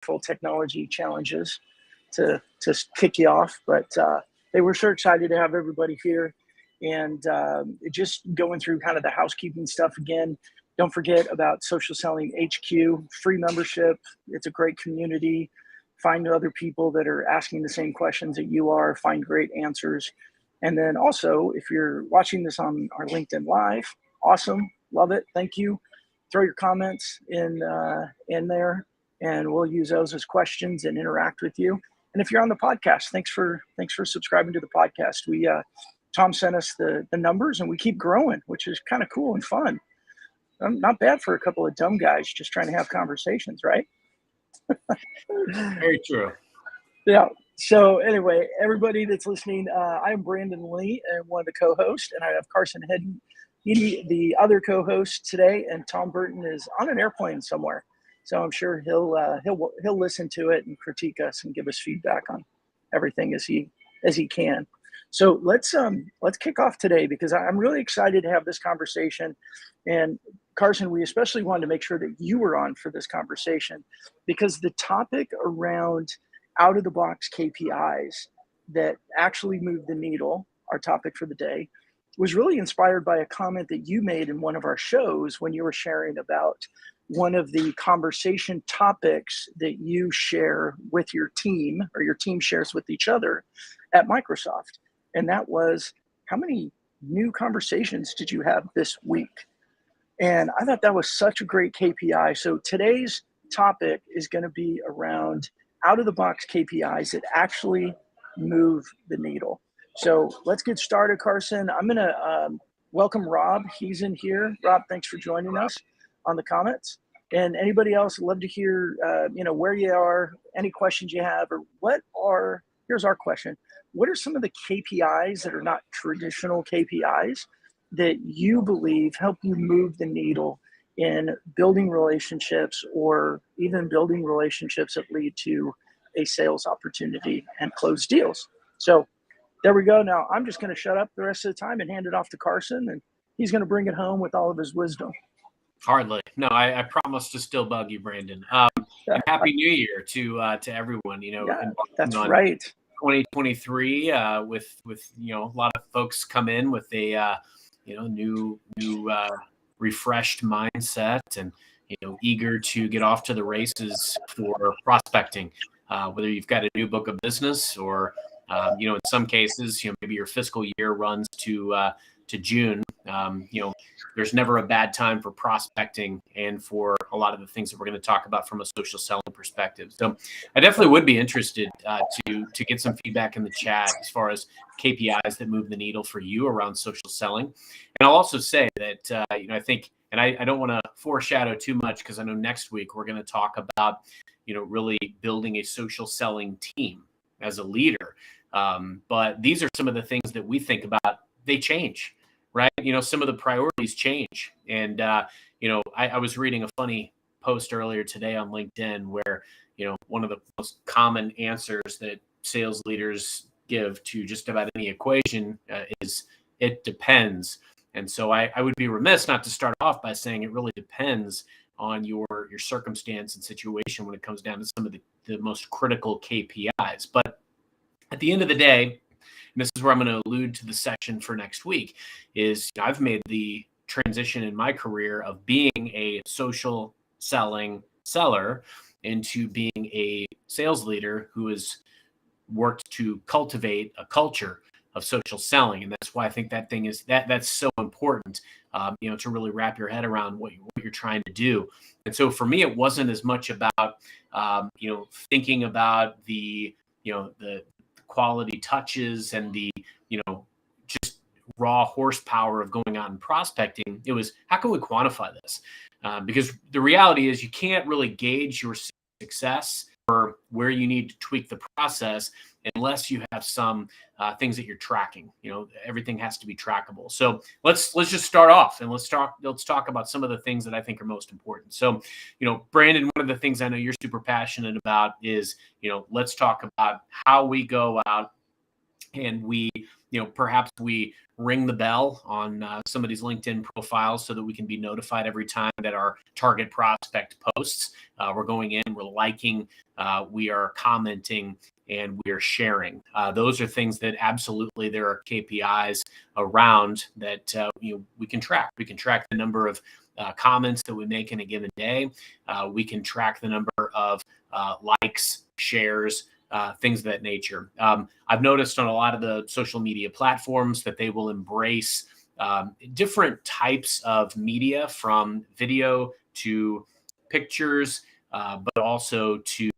wonderful technology challenges to kick you off. But hey, we're so excited to have everybody here, and just going through kind of the housekeeping stuff again. Don't forget about Social Selling HQ, free membership. It's a great community. Find other people that are asking the same questions that you are, find great answers. And then also, if you're watching this on our LinkedIn Live, awesome, love it, thank you. Throw your comments in there, and we'll use those as questions and interact with you. And if you're on the podcast, thanks for subscribing to the podcast. Tom sent us the numbers, and we keep growing, which is kind of cool and fun. Not bad for a couple of dumb guys just trying to have conversations, right? Very true. Yeah. So anyway, everybody that's listening, I'm Brandon Lee, and one of the co-hosts, and I have Carson Hedden, the other co-host today, and Tom Burton is on an airplane somewhere. So I'm sure he'll listen to it and critique us and give us feedback on everything as he can. So let's kick off today, because I'm really excited to have this conversation. And Carson, we especially wanted to make sure that you were on for this conversation, because the topic around out-of-the-box KPIs that actually move the needle, our topic for the day, was really inspired by a comment that you made in one of our shows when you were sharing about one of the conversation topics that you share with your team, or your team shares with each other at Microsoft. And that was, how many new conversations did you have this week? And I thought that was such a great KPI. So today's topic is going to be around out-of-the-box KPIs that actually move the needle. So let's get started, Carson. I'm going to welcome Rob. He's in here. Rob, thanks for joining us on the comments. And anybody else, love to hear where you are, any questions you have, or here's our question. What are some of the KPIs that are not traditional KPIs that you believe help you move the needle in building relationships, or even building relationships that lead to a sales opportunity and close deals? So there we go. Now I'm just going to shut up the rest of the time and hand it off to Carson, and he's going to bring it home with all of his wisdom. Hardly. No, I promise to still bug you, Brandon. And Happy New Year to everyone. That's right. 2023 with a lot of folks come in with a new refreshed mindset, and eager to get off to the races for prospecting, whether you've got a new book of business, or in some cases maybe your fiscal year runs to June. There's never a bad time for prospecting, and for a lot of the things that we're going to talk about from a social selling perspective. So I definitely would be interested to get some feedback in the chat as far as KPIs that move the needle for you around social selling. And I'll also say that, I think, and I don't want to foreshadow too much, because I know next week we're going to talk about, really building a social selling team as a leader. But these are some of the things that we think about. They change. Right. Some of the priorities change. And, I was reading a funny post earlier today on LinkedIn where, one of the most common answers that sales leaders give to just about any equation is it depends. And so I would be remiss not to start off by saying it really depends on your circumstance and situation when it comes down to some of the most critical KPIs. But at the end of the day, and this is where I'm going to allude to the section for next week, is I've made the transition in my career of being a social selling seller into being a sales leader who has worked to cultivate a culture of social selling. And that's why I think that's so important, to really wrap your head around what you're trying to do. And so for me, it wasn't as much about, thinking about the quality touches and the, just raw horsepower of going out and prospecting. It was, how can we quantify this? Because the reality is you can't really gauge your success or where you need to tweak the process unless you have some things that you're tracking. Everything has to be trackable. So let's just start off, and let's talk about some of the things that I think are most important. So, Brandon, one of the things I know you're super passionate about is, let's talk about how we go out and we, perhaps we ring the bell on somebody's LinkedIn profile so that we can be notified every time that our target prospect posts. We're going in, we're liking, we are commenting, and we are sharing. Those are things that absolutely there are KPIs around that we can track. We can track the number of comments that we make in a given day. We can track the number of likes, shares, things of that nature. I've noticed on a lot of the social media platforms that they will embrace different types of media, from video to pictures, but also to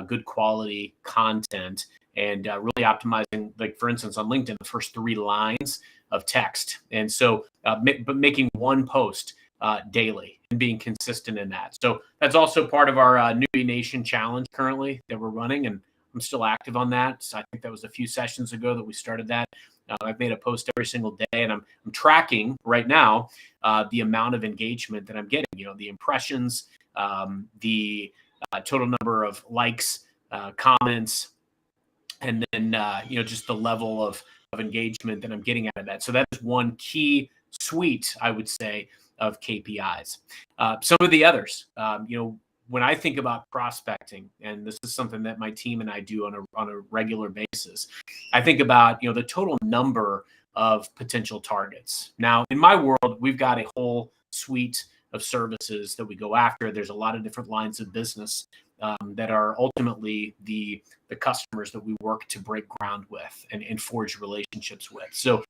good quality content, and really optimizing, like for instance on LinkedIn, the first 3 lines of text. And so, but making one post daily and being consistent in that. So that's also part of our Newbie Nation challenge currently that we're running, and I'm still active on that. So I think that was a few sessions ago that we started that. I've made a post every single day, and I'm tracking right now the amount of engagement that I'm getting. The impressions, the total number of likes, comments, and then just the level of engagement that I'm getting out of that. So that is one key suite, I would say, of KPIs. Some of the others, when I think about prospecting, and this is something that my team and I do on a regular basis, I think about the total number of potential targets. Now, in my world, we've got a whole suite of services that we go after. There's a lot of different lines of business that are ultimately the customers that we work to break ground with and forge relationships with. So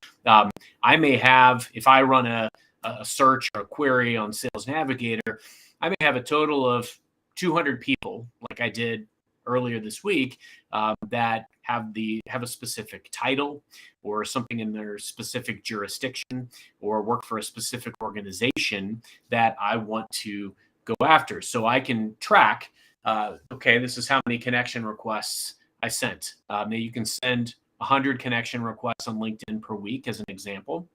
I may have, if I run a search or a query on Sales Navigator, I may have a total of 200 people, like I did earlier this week, that have a specific title or something in their specific jurisdiction or work for a specific organization that I want to go after. So I can track, okay, this is how many connection requests I sent. Now you can send 100 connection requests on LinkedIn per week, as an example.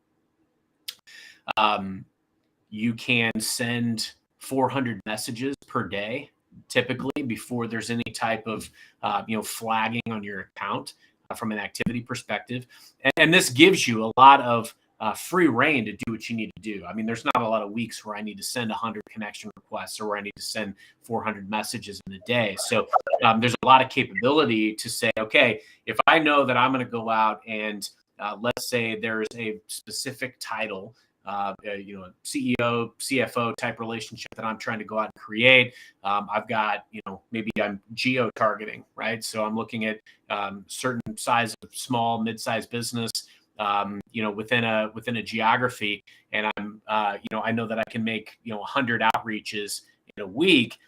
You can send 400 messages per day, typically, before there's any type of flagging on your account from an activity perspective. And this gives you a lot of free reign to do what you need to do. I mean, there's not a lot of weeks where I need to send 100 connection requests or where I need to send 400 messages in a day. So there's a lot of capability to say, okay, if I know that I'm going to go out and let's say there's a specific title, CEO, CFO type relationship that I'm trying to go out and create. I've got, maybe I'm geo targeting, right? So I'm looking at certain size of small, mid-sized business, within a geography, and I'm, I know that I can make 100 outreaches in a week.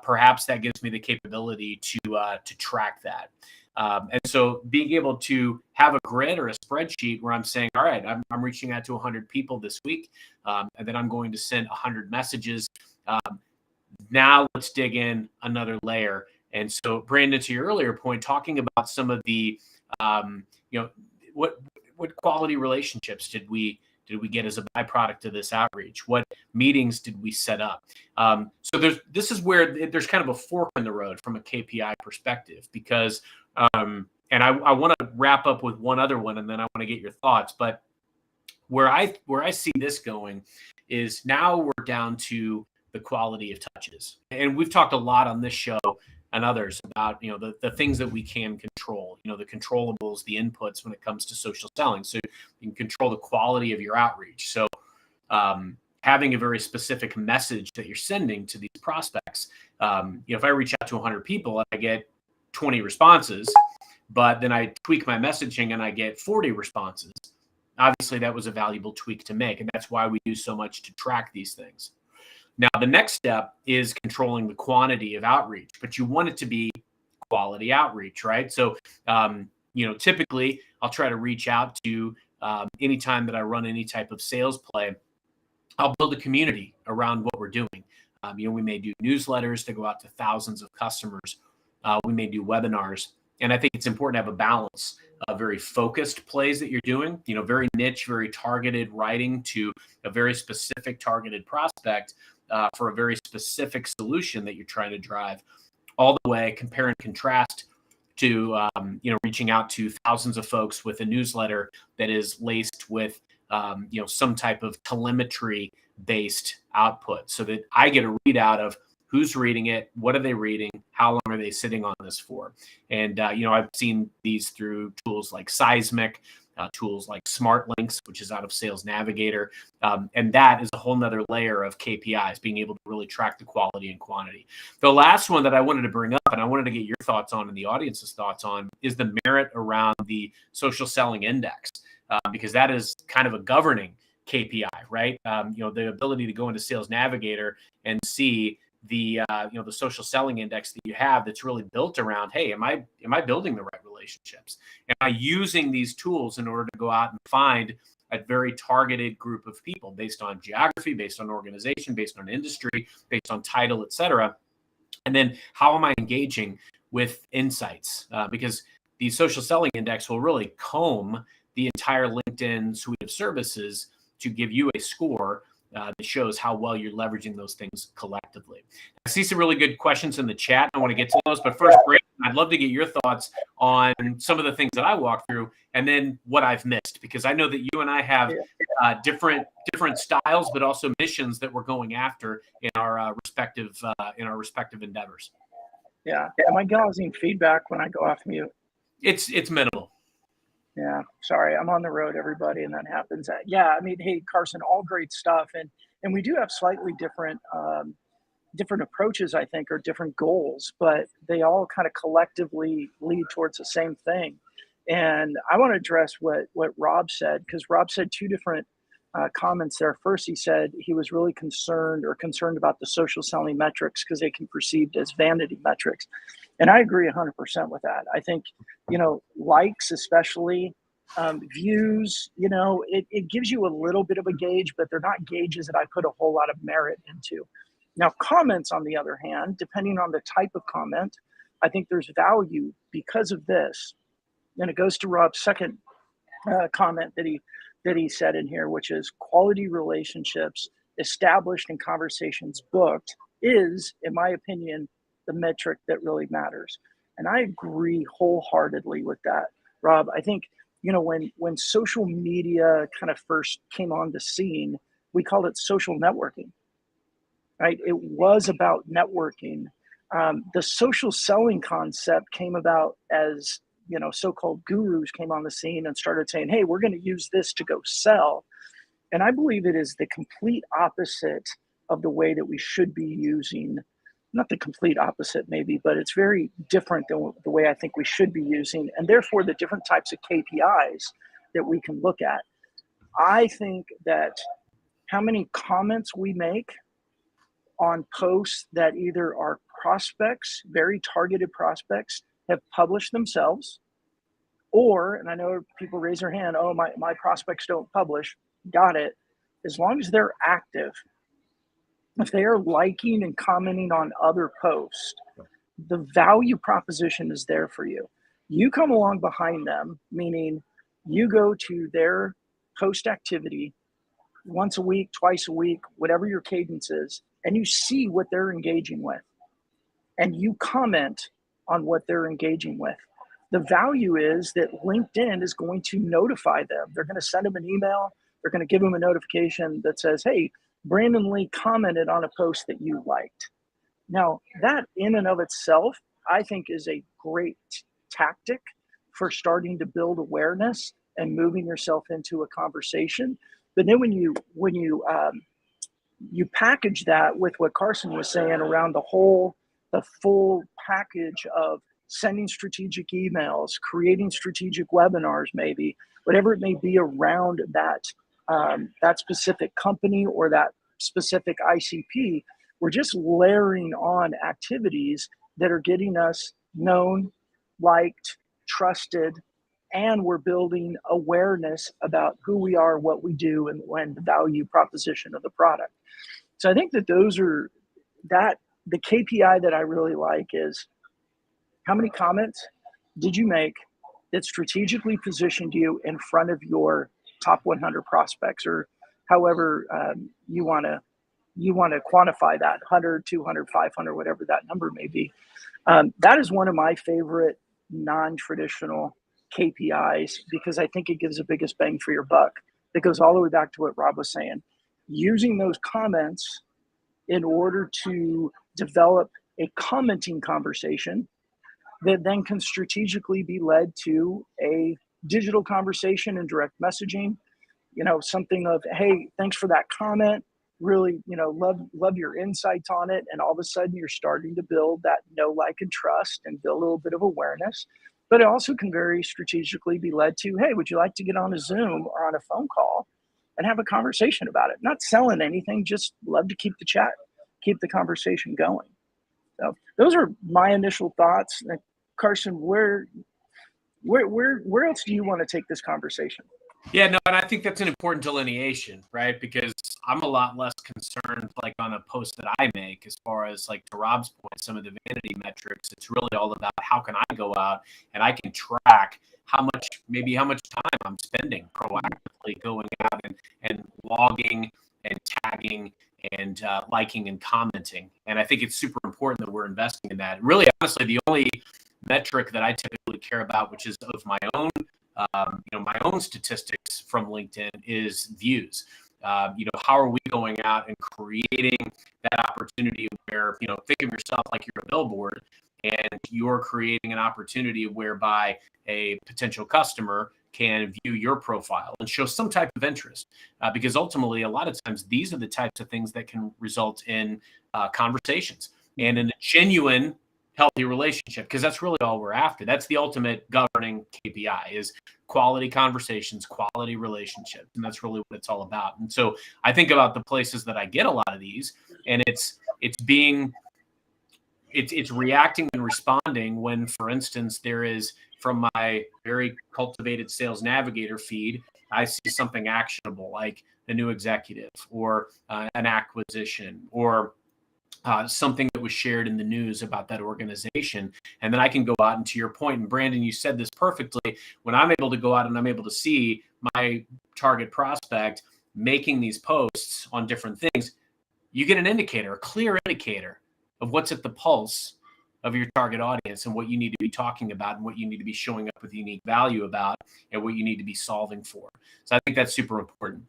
Perhaps that gives me the capability to track that. And so being able to have a grid or a spreadsheet where I'm saying, all right, I'm reaching out to 100 people this week, and then I'm going to send 100 messages. Now let's dig in another layer. And so, Brandon, to your earlier point, talking about some of the, what quality relationships did we get as a byproduct of this outreach? What meetings did we set up? So this is where there's kind of a fork in the road from a KPI perspective, because and I want to wrap up with one other one, and then I want to get your thoughts. But where I see this going is now we're down to the quality of touches, and we've talked a lot on this show and others about the things that we can control, the controllables, the inputs when it comes to social selling. So you can control the quality of your outreach. So having a very specific message that you're sending to these prospects. If I reach out to 100 people and I get 20 responses, but then I tweak my messaging and I get 40 responses, obviously that was a valuable tweak to make. And that's why we do so much to track these things. Now, the next step is controlling the quantity of outreach, but you want it to be quality outreach, right? So, typically I'll try to reach out to anytime that I run any type of sales play, I'll build a community around what we're doing. We may do newsletters to go out to thousands of customers. We may do webinars. And I think it's important to have a balance of very focused plays that you're doing, very niche, very targeted writing to a very specific targeted prospect for a very specific solution that you're trying to drive, all the way compare and contrast to reaching out to thousands of folks with a newsletter that is laced with some type of telemetry based output, so that I get a readout of who's reading it, what are they reading, how long are they sitting on this for. And I've seen these through tools like Seismic, tools like Smart Links, which is out of Sales Navigator. And that is a whole nother layer of KPIs, being able to really track the quality and quantity. The last one that I wanted to bring up, and I wanted to get your thoughts on and the audience's thoughts on, is the merit around the social selling index, because that is kind of a governing KPI, right? The ability to go into Sales Navigator and see the social selling index that you have that's really built around, hey, am I building the right relationships? Am I using these tools in order to go out and find a very targeted group of people based on geography, based on organization, based on industry, based on title, et cetera? And then how am I engaging with insights? Because the social selling index will really comb the entire LinkedIn suite of services to give you a score that shows how well you're leveraging those things collectively. I see some really good questions in the chat. I want to get to those, but first, Brandon, I'd love to get your thoughts on some of the things that I walked through, and then what I've missed, because I know that you and I have different styles, but also missions that we're going after in our respective endeavors. Yeah. Am I causing feedback when I go off mute? It's minimal. Yeah, sorry, I'm on the road, everybody, and that happens. Yeah, I mean, hey, Carson, all great stuff, and we do have slightly different approaches, I think, or different goals, but they all kind of collectively lead towards the same thing. And I want to address what Rob said, because Rob said two different comments there. First, he said he was really concerned about the social selling metrics because they can be perceived as vanity metrics. And I agree 100% with that. I think, likes, especially views, it gives you a little bit of a gauge, but they're not gauges that I put a whole lot of merit into. Now, comments, on the other hand, depending on the type of comment, I think there's value because of this. And it goes to Rob's second comment that he said in here, which is quality relationships established and conversations booked is, in my opinion, the metric that really matters. And I agree wholeheartedly with that, Rob. I think, when social media kind of first came on the scene, we called it social networking, right? It was about networking. The social selling concept came about as, so-called gurus came on the scene and started saying, hey, we're going to use this to go sell. And I believe it is the complete opposite of the way that we should be using. Not the complete opposite maybe, but it's very different than the way I think we should be using, and therefore the different types of KPIs that we can look at. I think that how many comments we make on posts that either our prospects, very targeted prospects, have published themselves, or, and I know people raise their hand, oh, my prospects don't publish. Got it. As long as they're active, if they are liking and commenting on other posts, the value proposition is there for you. You come along behind them, meaning you go to their post activity once a week, twice a week, whatever your cadence is, and you see what they're engaging with. And you comment on what they're engaging with. The value is that LinkedIn is going to notify them. They're going to send them an email. They're going to give them a notification that says, hey, Brandon Lee commented on a post that you liked. Now, that in and of itself, I think is a great tactic for starting to build awareness and moving yourself into a conversation. But then when you package that with what Carson was saying around the full package of sending strategic emails, creating strategic webinars, maybe whatever it may be around that specific company or that specific ICP, we're just layering on activities that are getting us known, liked, trusted, and we're building awareness about who we are, what we do, and the value proposition of the product. So I think that the KPI that I really like is how many comments did you make that strategically positioned you in front of your top 100 prospects, or however you want to quantify that, 100, 200, 500, whatever that number may be. That is one of my favorite non-traditional KPIs, because I think it gives the biggest bang for your buck. It goes all the way back to what Rob was saying. Using those comments in order to develop a commenting conversation that then can strategically be led to a digital conversation and direct messaging, something of, hey, thanks for that comment, really, love your insights on it. And all of a sudden you're starting to build that know, like, and trust, and build a little bit of awareness. But it also can very strategically be led to, hey, would you like to get on a Zoom or on a phone call and have a conversation about it? Not selling anything, just love to keep the chat, keep the conversation going. So those are my initial thoughts. Carson, where else do you want to take this conversation? Yeah, no, and I think that's an important delineation, right? Because I'm a lot less concerned, like, on a post that I make, as far as, like, to Rob's point, some of the vanity metrics. It's really all about how can I go out and I can track how much time I'm spending proactively going out and logging and tagging and liking and commenting. And I think it's super important that we're investing in that. Really, honestly, the only metric that I typically care about, which is of my own my own statistics from LinkedIn, is views. How are we going out and creating that opportunity where, think of yourself like you're a billboard, and you're creating an opportunity whereby a potential customer can view your profile and show some type of interest. Because ultimately, a lot of times, these are the types of things that can result in conversations and in a genuine, healthy relationship, because that's really all we're after. That's the ultimate governing KPI, is quality conversations, quality relationships. And that's really what it's all about. And so I think about the places that I get a lot of these, and it's reacting and responding when, for instance, there is, from my very cultivated Sales Navigator feed, I see something actionable, like a new executive or an acquisition, or something that was shared in the news about that organization. And then I can go out, and to your point, and Brandon, you said this perfectly, when I'm able to go out and I'm able to see my target prospect making these posts on different things, you get an indicator, a clear indicator of what's at the pulse of your target audience and what you need to be talking about and what you need to be showing up with unique value about and what you need to be solving for. So I think that's super important.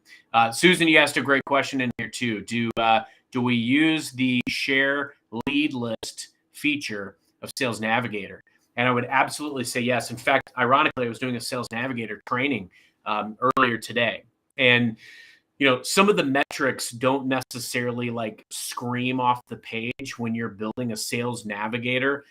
Susan, you asked a great question in here too. Do we use the share lead list feature of Sales Navigator? And I would absolutely say yes. In fact, ironically, I was doing a Sales Navigator training earlier today. And some of the metrics don't necessarily like scream off the page when you're building a Sales Navigator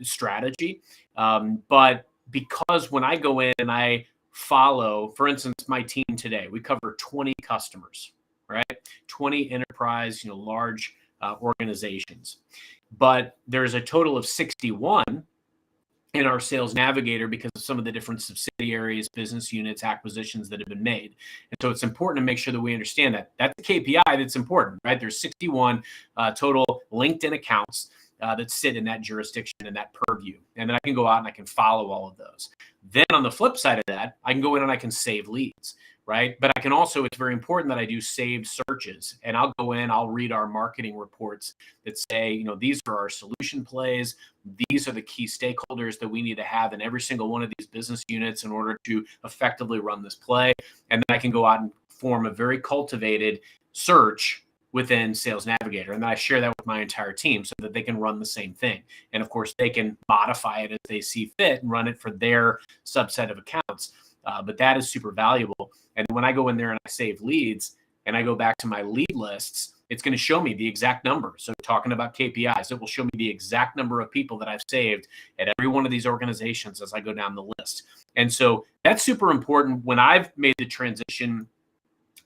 strategy. But because when I go in and I follow, for instance, my team today, we cover 20 customers, right? 20 enterprise, large organizations. But there's a total of 61 in our Sales Navigator because of some of the different subsidiaries, business units, acquisitions that have been made. And so it's important to make sure that we understand that. That's the KPI that's important, right? There's 61 total LinkedIn accounts that sit in that jurisdiction and that purview. And then I can go out and I can follow all of those. Then on the flip side of that, I can go in and I can save leads, right? But I can also, it's very important that I do saved searches. And I'll go in, I'll read our marketing reports that say, these are our solution plays. These are the key stakeholders that we need to have in every single one of these business units in order to effectively run this play. And then I can go out and form a very cultivated search within Sales Navigator. And then I share that with my entire team so that they can run the same thing. And of course, they can modify it as they see fit and run it for their subset of accounts. But that is super valuable. And when I go in there and I save leads and I go back to my lead lists, it's going to show me the exact number. So talking about KPIs, it will show me the exact number of people that I've saved at every one of these organizations as I go down the list. And so that's super important when I've made the transition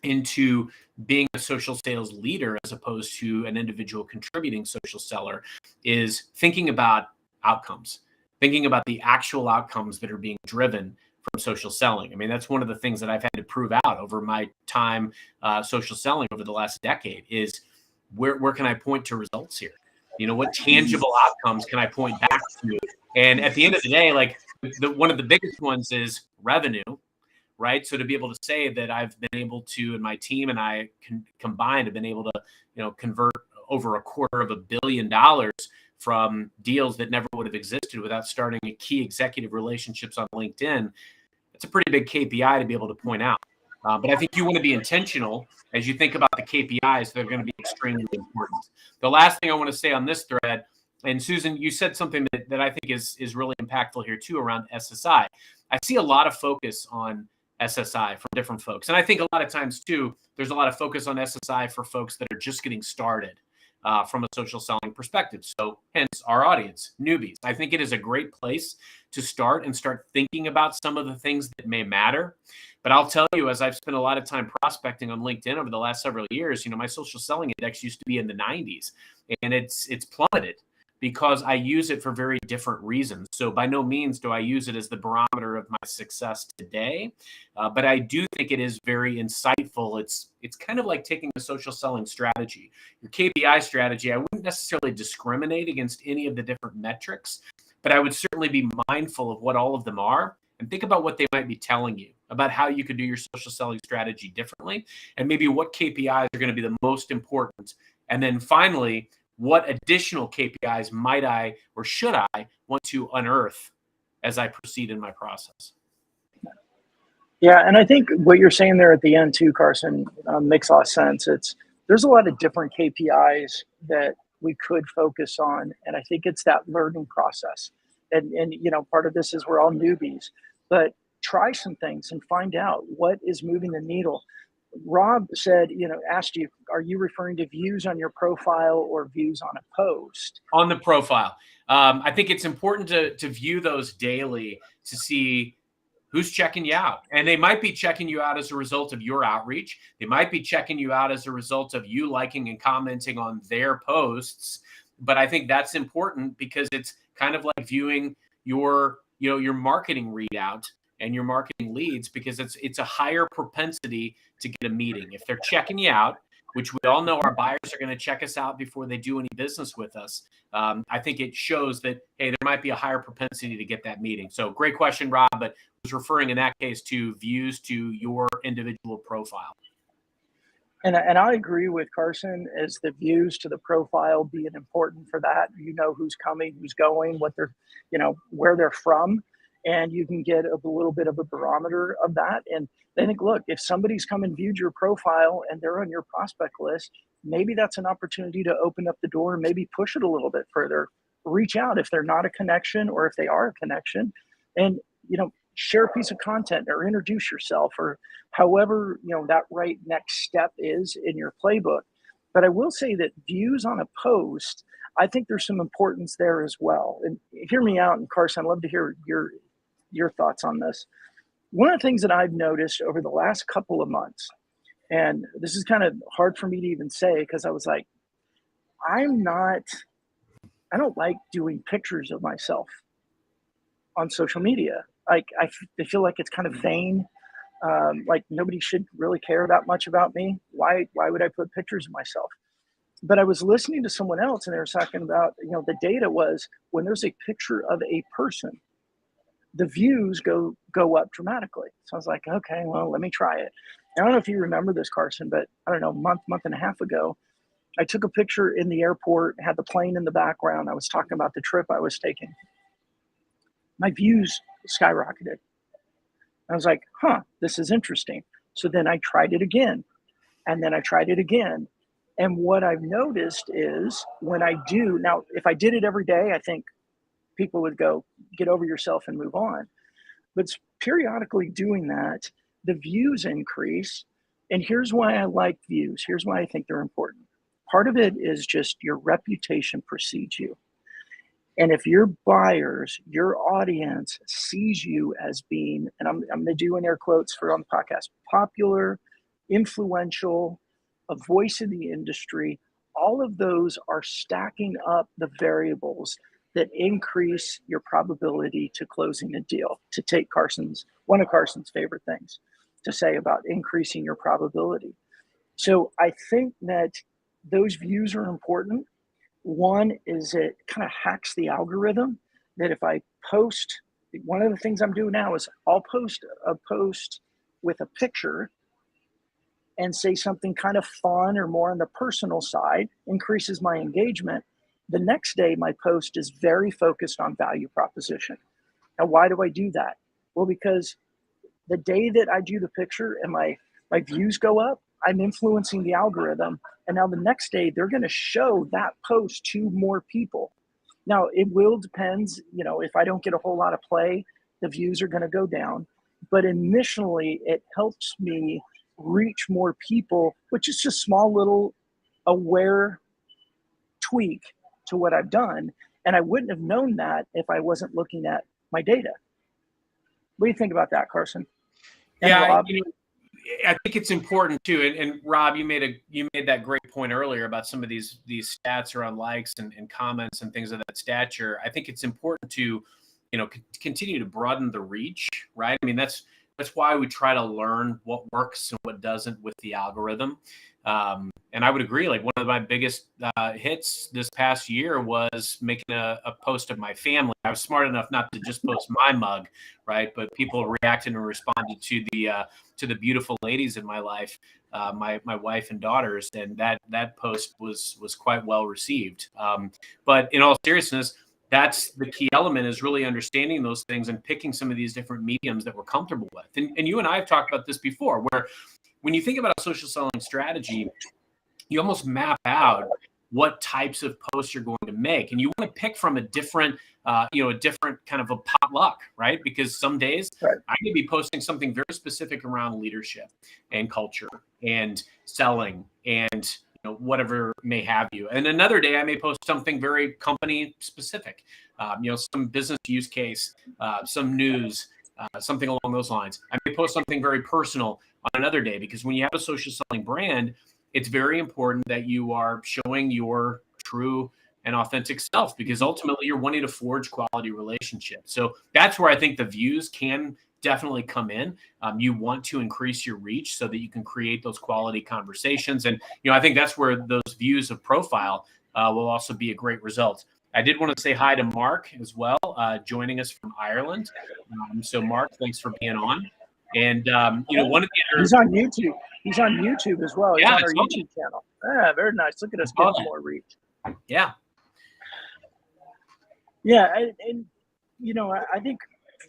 into being a social sales leader as opposed to an individual contributing social seller, is thinking about outcomes, thinking about the actual outcomes that are being driven from social selling. I mean, that's one of the things that I've had to prove out over my time social selling over the last decade is where can I point to results here? What tangible outcomes can I point back to? And at the end of the day, like one of the biggest ones is revenue, right? So to be able to say that I've been able to, and my team and I combined have been able to, convert over $250 million from deals that never would have existed without starting a key executive relationships on LinkedIn. It's a pretty big KPI to be able to point out. But I think you want to be intentional as you think about the KPIs that are going to be extremely important. The last thing I want to say on this thread, and Susan, you said something that I think is really impactful here too around SSI. I see a lot of focus on SSI from different folks. And I think a lot of times too, there's a lot of focus on SSI for folks that are just getting started from a social selling perspective. So hence our audience, newbies. I think it is a great place to start and start thinking about some of the things that may matter. But I'll tell you, as I've spent a lot of time prospecting on LinkedIn over the last several years, my social selling index used to be in the 90s, and it's plummeted because I use it for very different reasons. So by no means do I use it as the barometer of my success today, but I do think it is very insightful. It's kind of like taking a social selling strategy. Your KPI strategy, I wouldn't necessarily discriminate against any of the different metrics, but I would certainly be mindful of what all of them are and think about what they might be telling you about how you could do your social selling strategy differently, and maybe what KPIs are going to be the most important. And then finally, what additional KPIs might I or should I want to unearth as I proceed in my process? Yeah, and I think what you're saying there at the end too, Carson, makes a lot of sense. There's a lot of different KPIs that we could focus on, and I think it's that learning process. And part of this is we're all newbies, but try some things and find out what is moving the needle. Rob said, asked you, are you referring to views on your profile or views on a post? On the profile. I think it's important to view those daily to see who's checking you out. And they might be checking you out as a result of your outreach. They might be checking you out as a result of you liking and commenting on their posts. But I think that's important because it's kind of like viewing your marketing readout and your marketing leads, because it's a higher propensity to get a meeting. If they're checking you out, which we all know our buyers are going to check us out before they do any business with us, I think it shows that, hey, there might be a higher propensity to get that meeting. So great question, Rob, but I was referring in that case to views to your individual profile. And I agree with Carson as the views to the profile being important for that. Who's coming, who's going, what they're, where they're from. And you can get a little bit of a barometer of that. And I think, look, if somebody's come and viewed your profile and they're on your prospect list, maybe that's an opportunity to open up the door and maybe push it a little bit further. Reach out if they're not a connection, or if they are a connection, and, share a piece of content or introduce yourself, or however, that right next step is in your playbook. But I will say that views on a post, I think there's some importance there as well. And hear me out, and Carson, I'd love to hear your thoughts on this. One of the things that I've noticed over the last couple of months, and this is kind of hard for me to even say, because I was like, I don't like doing pictures of myself on social media. Like I feel like it's kind of vain. Like nobody should really care that much about me. Why would I put pictures of myself? But I was listening to someone else, and they were talking about, the data was when there's a picture of a person, the views go up dramatically. So I was like, okay, well, let me try it. I don't know if you remember this, Carson, but I don't know, month and a half ago, I took a picture in the airport, had the plane in the background. I was talking about the trip I was taking. My views skyrocketed. I was like, this is interesting. So then I tried it again, and then I tried it again. And what I've noticed is when I do, now, if I did it every day, I think people would go, get over yourself and move on. But periodically doing that, the views increase. And here's why I like views. Here's why I think they're important. Part of it is just your reputation precedes you. And if your buyers, your audience sees you as being, and I'm going to do in air quotes for on the podcast, popular, influential, a voice in the industry, all of those are stacking up the variables that increase your probability to closing a deal. To take one of Carson's favorite things to say about increasing your probability. So I think that those views are important. One is it kind of hacks the algorithm that if I post, one of the things I'm doing now is I'll post a post with a picture and say something kind of fun or more on the personal side, increases my engagement. The next day, my post is very focused on value proposition. Now, why do I do that? Well, because the day that I do the picture and my views go up, I'm influencing the algorithm. And now the next day, they're going to show that post to more people. Now, it will depends, if I don't get a whole lot of play, the views are going to go down. But initially, it helps me reach more people, which is just small little aware tweak to what I've done. And I wouldn't have known that if I wasn't looking at my data. What do you think about that, Carson? And Yeah, Rob? I think it's important too. And Rob, you made that great point earlier about some of these stats around likes and comments and things of that stature. I think it's important to, continue to broaden the reach, right? I mean, that's why we try to learn what works and what doesn't with the algorithm. And I would agree, like one of my biggest hits this past year was making a post of my family. I was smart enough not to just post my mug, right? But people reacted and responded to the beautiful ladies in my life, my wife and daughters, and that post was quite well received. But in all seriousness, that's the key element, is really understanding those things and picking some of these different mediums that we're comfortable with. And you and I have talked about this before, where when you think about a social selling strategy, you almost map out what types of posts you're going to make, and you want to pick from a different kind of a potluck, right? Because some days I may be posting something very specific around leadership and culture and selling and whatever may have you. And another day I may post something very company specific, some business use case, some news, something along those lines. I may post something very personal on another day, because when you have a social selling brand, it's very important that you are showing your true and authentic self, because ultimately you're wanting to forge quality relationships. So that's where I think the views can definitely come in. You want to increase your reach so that you can create those quality conversations. And, I think that's where those views of profile will also be a great result. I did want to say hi to Mark as well, joining us from Ireland. So Mark, thanks for being on. And, one of the other... He's on YouTube. He's on YouTube as well. He's on our YouTube channel. Ah, very nice. Look at us getting more reach. Yeah. Yeah. And I think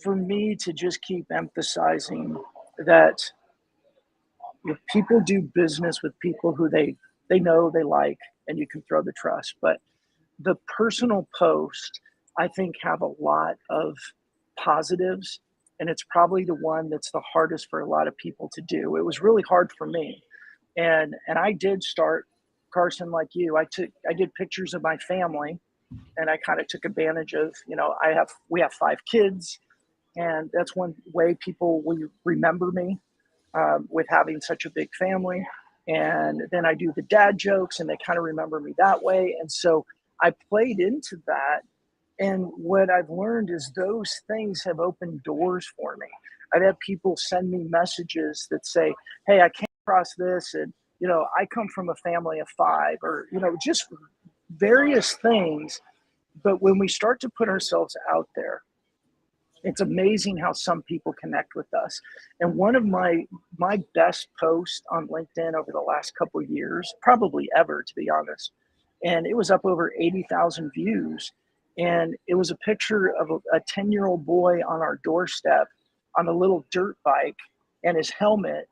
for me to just keep emphasizing that people do business with people who they know, they like, and you can throw the trust. But the personal post, I think, have a lot of positives, and it's probably the one that's the hardest for a lot of people to do. It was really hard for me. And I did start, Carson, like you, I did pictures of my family, and I kind of took advantage of, we have 5 kids, and that's one way people will remember me, with having such a big family. And then I do the dad jokes, and they kind of remember me that way. And so I played into that. And what I've learned is those things have opened doors for me. I've had people send me messages that say, hey, I came across this, and, I come from a family of 5, or, just various things. But when we start to put ourselves out there, it's amazing how some people connect with us. And one of my best posts on LinkedIn over the last couple of years, probably ever, to be honest, and it was up over 80,000 views. And it was a picture of a 10-year-old boy on our doorstep on a little dirt bike and his helmet.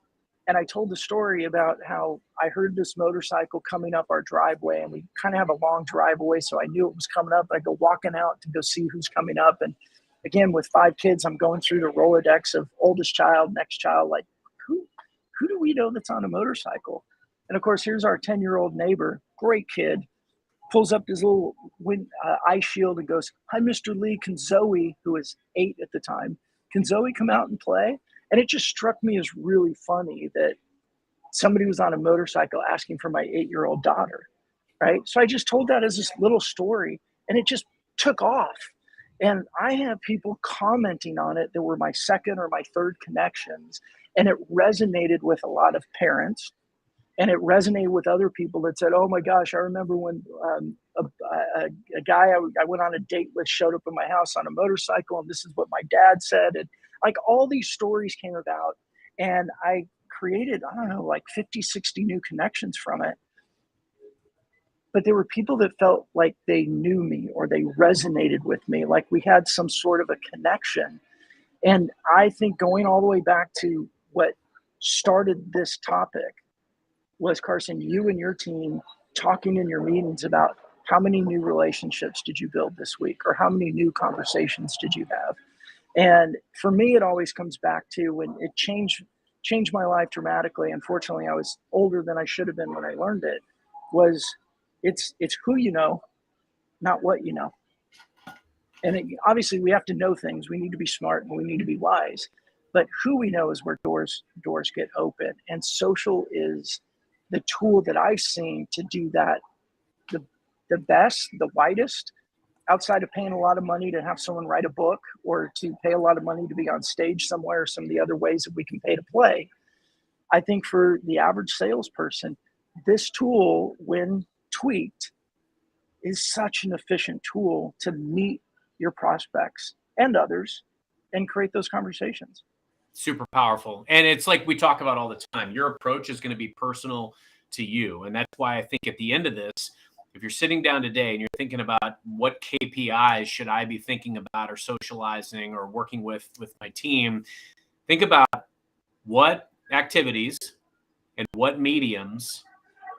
And I told the story about how I heard this motorcycle coming up our driveway, and we kind of have a long driveway, so I knew it was coming up. I go walking out to go see who's coming up. And again, with 5 kids, I'm going through the Rolodex of oldest child, next child, like who do we know that's on a motorcycle? And of course, here's our 10-year-old neighbor, great kid, pulls up his little eye shield and goes, hi, Mr. Lee, can Zoe, who was 8 at the time, can Zoe come out and play? And it just struck me as really funny that somebody was on a motorcycle asking for my 8-year-old daughter, right? So I just told that as this little story, and it just took off. And I have people commenting on it that were my second or my third connections, and it resonated with a lot of parents. And it resonated with other people that said, oh my gosh, I remember when a guy I went on a date with showed up in my house on a motorcycle, and this is what my dad said. And like all these stories came about, and I created, I don't know, like 50, 60 new connections from it. but there were people that felt like they knew me or they resonated with me, like we had some sort of a connection. And I think going all the way back to what started this topic was, Carson, you and your team talking in your meetings about how many new relationships did you build this week, or how many new conversations did you have? And for me, it always comes back to when it changed my life dramatically. Unfortunately, I was older than I should have been when I learned it. Was it's who you know, not what you know. And obviously, we have to know things. We need to be smart and we need to be wise. But who we know is where doors get open. And social is the tool that I've seen to do that the best, the widest, outside of paying a lot of money to have someone write a book, or to pay a lot of money to be on stage somewhere, or some of the other ways that we can pay to play. I think for the average salesperson, this tool, when tweaked, is such an efficient tool to meet your prospects and others and create those conversations. Super powerful. And it's like we talk about all the time. Your approach is going to be personal to you. And that's why I think at the end of this, if you're sitting down today and you're thinking about what KPIs should I be thinking about, or socializing, or working with my team, think about what activities and what mediums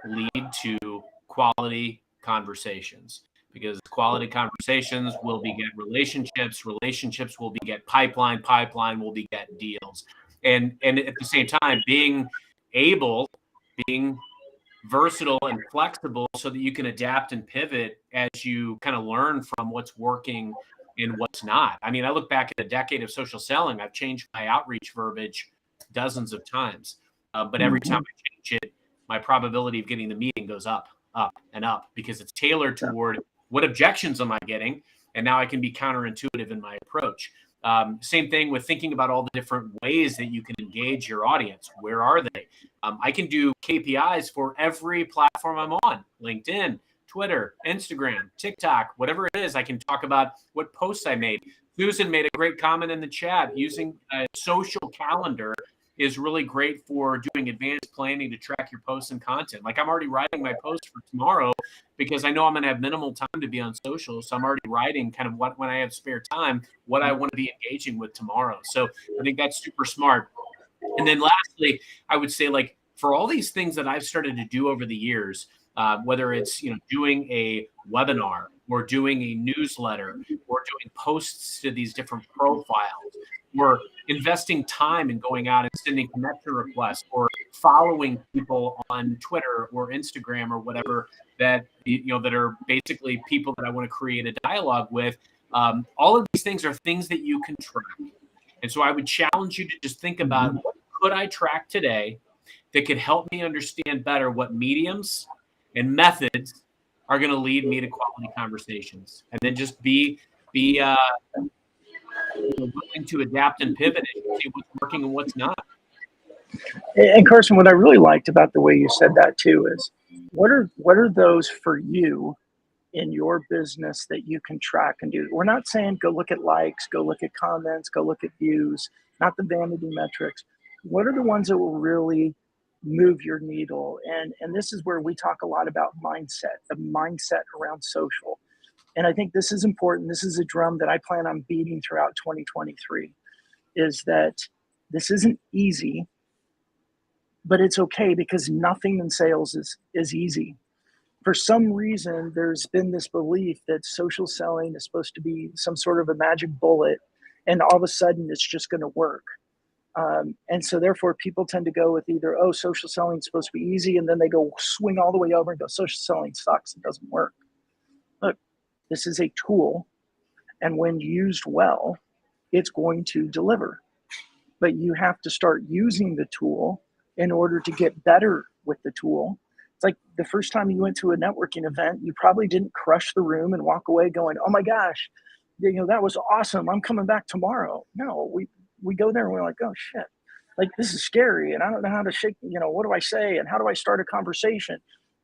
lead to quality conversations. Because quality conversations will beget relationships, relationships will beget pipeline, pipeline will beget deals. And at the same time, being versatile and flexible so that you can adapt and pivot as you kind of learn from what's working and what's not. I mean, I look back at a decade of social selling. I've changed my outreach verbiage dozens of times, but every time I change it, my probability of getting the meeting goes up, and up, because it's tailored toward what objections am I getting, and now I can be counterintuitive in my approach. Same thing with thinking about all the different ways that you can engage your audience. Where are they? I can do KPIs for every platform I'm on: LinkedIn, Twitter, Instagram, TikTok, whatever it is. I can talk about what posts I made. Susan made a great comment in the chat. Using a social calendar is really great for doing advanced planning to track your posts and content. Like, I'm already writing my post for tomorrow because I know I'm going to have minimal time to be on social. So I'm already writing kind of when I have spare time, what I want to be engaging with tomorrow. So I think that's super smart. And then lastly, I would say, like, for all these things that I've started to do over the years, whether it's, doing a webinar, or doing a newsletter, or doing posts to these different profiles, or investing time in going out and sending connection requests, or following people on Twitter or Instagram or whatever that that are basically people that I want to create a dialogue with. All of these things are things that you can track. And so I would challenge you to just think about, what could I track today that could help me understand better what mediums and methods are going to lead me to quality conversations, and then just be willing to adapt and pivot and see what's working and what's not. And Carson, what I really liked about the way you said that too is, what are those for you in your business that you can track and do? We're not saying go look at likes, go look at comments, go look at views, not the vanity metrics. What are the ones that will really move your needle? And this is where we talk a lot about mindset, the mindset around social. And I think this is important. This is a drum that I plan on beating throughout 2023, is that this isn't easy, but it's okay, because nothing in sales is easy. For some reason, there's been this belief that social selling is supposed to be some sort of a magic bullet, and all of a sudden it's just going to work. And so therefore people tend to go with either, oh, social selling is supposed to be easy, and then they go swing all the way over and go, social selling sucks, it doesn't work. Look, this is a tool, and when used well, it's going to deliver. But you have to start using the tool in order to get better with the tool. It's like the first time you went to a networking event, you probably didn't crush the room and walk away going, oh my gosh, that was awesome, I'm coming back tomorrow. No, we go there and we're like, oh shit, like this is scary, and I don't know how to shake, what do I say, and how do I start a conversation?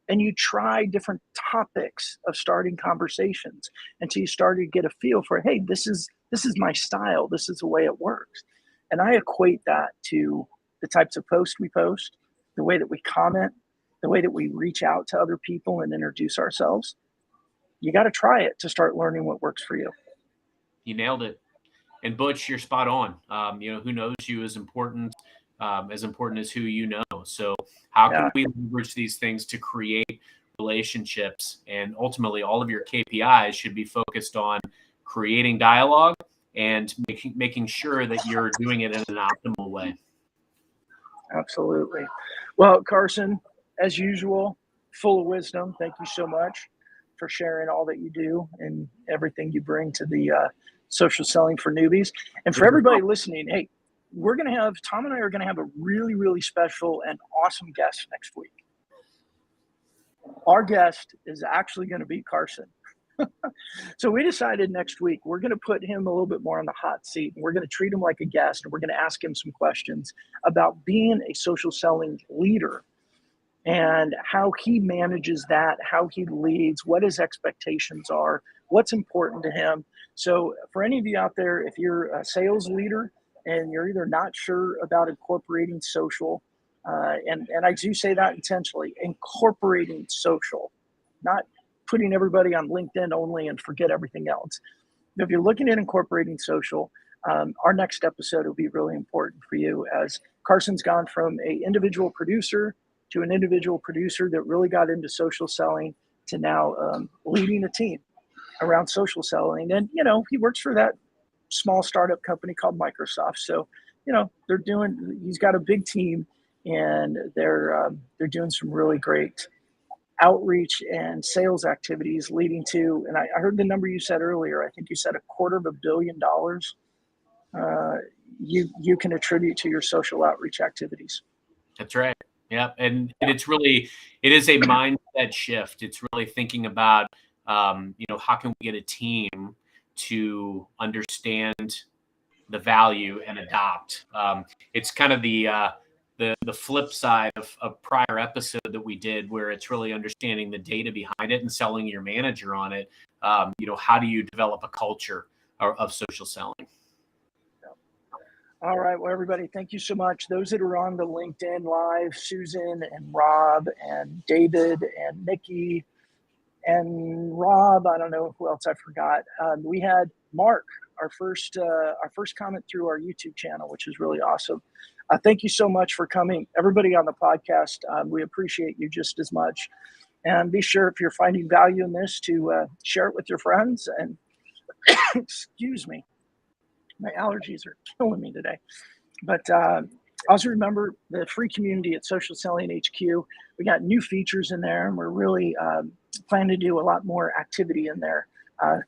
And you try different topics of starting conversations until you start to get a feel for, hey, this is my style, this is the way it works. And I equate that to the types of posts we post, the way that we comment, the way that we reach out to other people and introduce ourselves, you got to try it to start learning what works for you. You nailed it. And Butch, you're spot on. Who knows you is important, as important as who you know. So how can we leverage these things to create relationships? And ultimately, all of your KPIs should be focused on creating dialogue and making sure that you're doing it in an optimal way. Absolutely. Well, Carson, as usual, full of wisdom. Thank you so much for sharing all that you do and everything you bring to the social selling for newbies. And for everybody listening, hey, Tom and I are going to have a really, really special and awesome guest next week. Our guest is actually going to be Carson. So we decided next week we're going to put him a little bit more on the hot seat, and we're going to treat him like a guest, and we're going to ask him some questions about being a social selling leader and how he manages that, how he leads, what his expectations are, what's important to him. So for any of you out there, if you're a sales leader and you're either not sure about incorporating social, and I do say that intentionally, incorporating social, not putting everybody on LinkedIn only and forget everything else. If you're looking at incorporating social, our next episode will be really important for you, as Carson's gone from an individual producer to an individual producer that really got into social selling to now leading a team around social selling. And, he works for that small startup company called Microsoft. So, he's got a big team, and they're doing some really great outreach and sales activities leading to, and I heard the number you said earlier, I think you said $250 million you can attribute to your social outreach activities. That's right. Yeah. And it is a mindset shift. It's really thinking about, how can we get a team to understand the value and adopt? It's kind of the flip side of a prior episode that we did, where it's really understanding the data behind it and selling your manager on it. How do you develop a culture of social selling? All right. Well, everybody, thank you so much. Those that are on the LinkedIn Live, Susan and Rob and David and Nikki and Rob, I don't know who else I forgot. We had Mark, our first comment through our YouTube channel, which is really awesome. Thank you so much for coming. Everybody on the podcast, we appreciate you just as much. And be sure, if you're finding value in this, to share it with your friends. And excuse me, my allergies are killing me today. But also remember the free community at Social Selling HQ. We got new features in there, and we're really planning to do a lot more activity in there,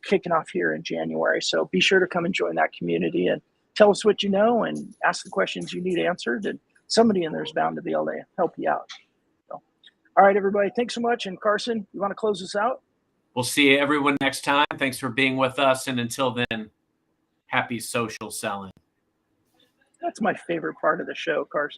kicking off here in January. So be sure to come and join that community and tell us what you know and ask the questions you need answered. And somebody in there is bound to be able to help you out. So, all right, everybody. Thanks so much. And Carson, you want to close us out? We'll see everyone next time. Thanks for being with us. And until then, happy social selling. That's my favorite part of the show, Carson.